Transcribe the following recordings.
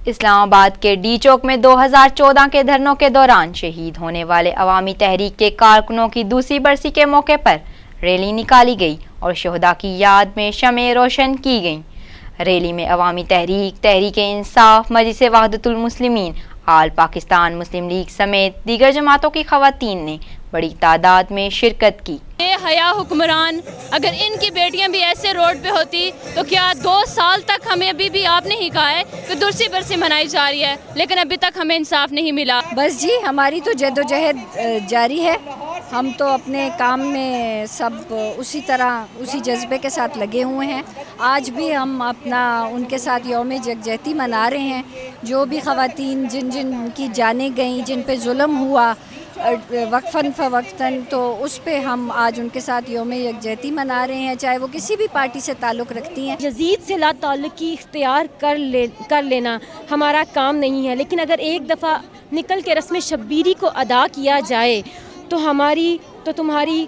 اسلام آباد کے ڈی چوک میں 2014 کے دھرنوں کے دوران شہید ہونے والے عوامی تحریک کے کارکنوں کی دوسری برسی کے موقع پر ریلی نکالی گئی اور شہداء کی یاد میں شمعیں روشن کی گئیں۔ ریلی میں عوامی تحریک انصاف، مجلس وحدت المسلمین، آل پاکستان مسلم لیگ سمیت دیگر جماعتوں کی خواتین نے بڑی تعداد میں شرکت کی۔ بے حیا حکمران، اگر ان کی بیٹیاں بھی ایسے روڈ پہ ہوتی تو کیا 2 سال تک ہمیں ابھی بھی آپ نے ہی کہا ہے کہ درسی برسی منائی جا رہی ہے، لیکن ابھی تک ہمیں انصاف نہیں ملا۔ بس جی، ہماری تو جدوجہد جاری ہے، ہم تو اپنے کام میں سب اسی طرح اسی جذبے کے ساتھ لگے ہوئے ہیں۔ آج بھی ہم اپنا ان کے ساتھ یوم یکجہتی منا رہے ہیں۔ جو بھی خواتین جن کی جانیں گئیں، جن پہ ظلم ہوا وقفاً فوقتاً، تو اس پہ ہم آج ان کے ساتھ یوم یکجہتی منا رہے ہیں، چاہے وہ کسی بھی پارٹی سے تعلق رکھتی ہیں۔ یزید سے لا تعلقی اختیار کر لینا ہمارا کام نہیں ہے، لیکن اگر ایک دفعہ نکل کے رسم شبیری کو ادا کیا جائے تو تمہاری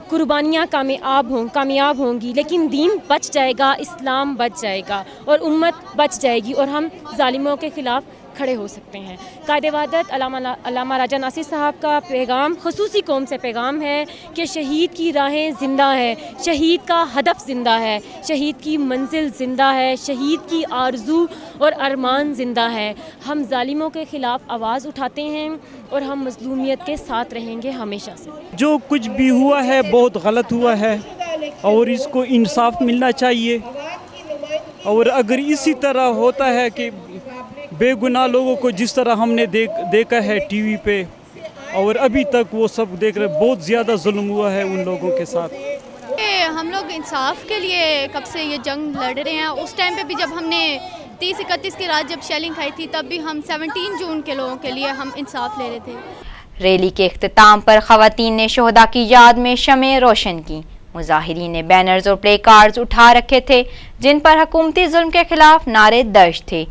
قربانیاں کامیاب ہوں گی، لیکن دین بچ جائے گا، اسلام بچ جائے گا اور امت بچ جائے گی، اور ہم ظالموں کے خلاف کھڑے ہو سکتے ہیں۔ قائد وحدت علامہ راجہ ناصر صاحب کا پیغام خصوصی قوم سے پیغام ہے کہ شہید کی راہیں زندہ ہے، شہید کا ہدف زندہ ہے، شہید کی منزل زندہ ہے، شہید کی آرزو اور ارمان زندہ ہے۔ ہم ظالموں کے خلاف آواز اٹھاتے ہیں اور ہم مظلومیت کے ساتھ رہیں گے ہمیشہ سے۔ جو کچھ بھی ہوا ہے بہت غلط ہوا ہے اور اس کو انصاف ملنا چاہیے، اور اگر اسی طرح ہوتا ہے کہ بے گناہ لوگوں کو جس طرح ہم نے دیکھا ہے ٹی وی پہ، اور ابھی تک وہ سب دیکھ رہے، بہت زیادہ ظلم ہوا ہے ان لوگوں کے ساتھ۔ ہم لوگ انصاف کے لیے کب سے یہ جنگ لڑ رہے ہیں۔ اس ٹائم پہ بھی جب ہم نے 30-31 کی رات جب شیلنگ کھائی تھی، تب بھی ہم 17 جون کے لوگوں کے لیے ہم انصاف لے رہے تھے۔ ریلی کے اختتام پر خواتین نے شہداء کی یاد میں شمعیں روشن کی۔ مظاہرین نے بینرز اور پلے کارڈز اٹھا رکھے تھے جن پر حکومتی ظلم کے خلاف نعرے درج تھے۔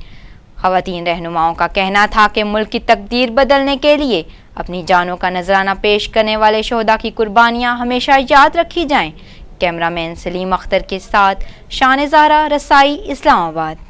خواتین رہنماؤں کا کہنا تھا کہ ملک کی تقدیر بدلنے کے لیے اپنی جانوں کا نذرانہ پیش کرنے والے شہداء کی قربانیاں ہمیشہ یاد رکھی جائیں۔ کیمرہ مین سلیم اختر کے ساتھ شان زہرا، رسائی، اسلام آباد۔